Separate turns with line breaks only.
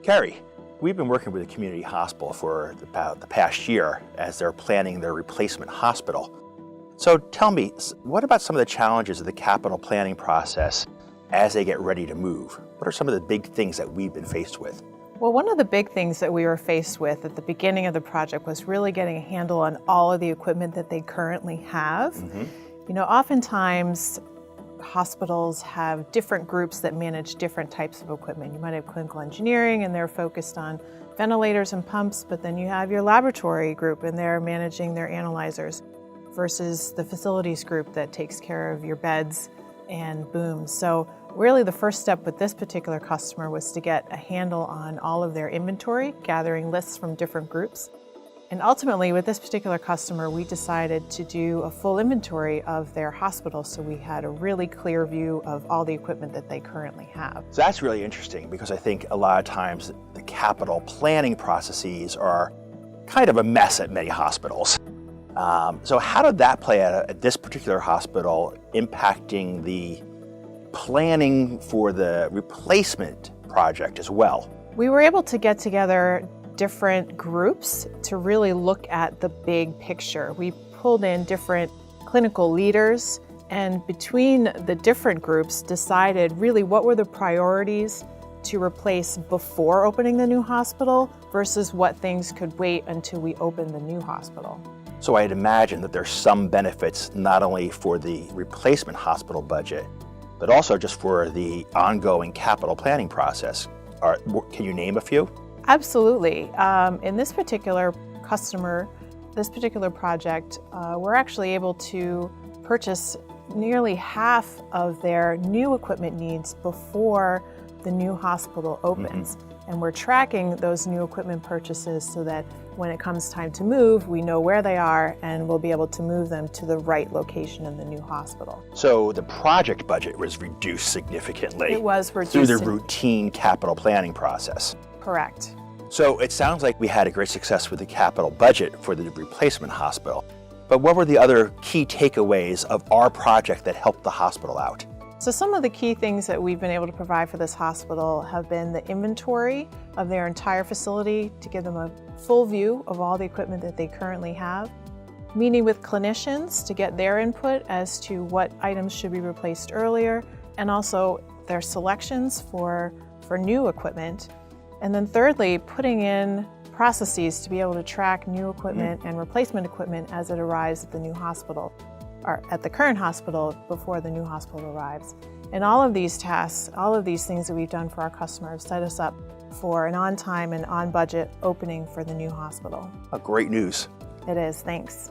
Carrie, we've been working with the community hospital for about the past year as they're planning their replacement hospital. So tell me, what about some of the challenges of the capital planning process as they get ready to move? What are some of the big things that we've been faced with?
Well, one of the big things that we were faced with at the beginning of the project was really getting a handle on all of the equipment that they currently have. You know, oftentimes hospitals have different groups that manage different types of equipment. You might have clinical engineering and they're focused on ventilators and pumps, but then you have your laboratory group and they're managing their analyzers versus the facilities group that takes care of your beds and booms. So really the first step with this particular customer was to get a handle on all of their inventory, gathering lists from different groups. And ultimately with this particular customer, we decided to do a full inventory of their hospital so we had a really clear view of all the equipment that they currently have.
So that's really interesting because I think a lot of times the capital planning processes are kind of a mess at many hospitals. So how did that play out at this particular hospital, impacting the planning for the replacement project as well?
We were able to get together different groups to really look at the big picture. We pulled in different clinical leaders and between the different groups decided really what were the priorities to replace before opening the new hospital versus what things could wait until we open the new hospital.
So I'd imagine that there's some benefits not only for the replacement hospital budget, but also just for the ongoing capital planning process. Can you name a few?
Absolutely. In this particular customer, this particular project, we're actually able to purchase nearly half of their new equipment needs before the new hospital opens. And we're tracking those new equipment purchases so that when it comes time to move, we know where they are and we'll be able to move them to the right location in the new hospital.
So the project budget was reduced significantly.
It was reduced
through the routine capital planning process.
Correct.
So it sounds like we had a great success with the capital budget for the replacement hospital. But what were the other key takeaways of our project that helped the hospital out?
So some of the key things that we've been able to provide for this hospital have been the inventory of their entire facility to give them a full view of all the equipment that they currently have, meeting with clinicians to get their input as to what items should be replaced earlier, and also their selections for new equipment. And then thirdly, putting in processes to be able to track new equipment and replacement equipment as it arrives at the new hospital, or at the current hospital before the new hospital arrives. And all of these tasks, all of these things that we've done for our customers set us up for an on-time and on-budget opening for the new hospital.
Great news.
It is, thanks.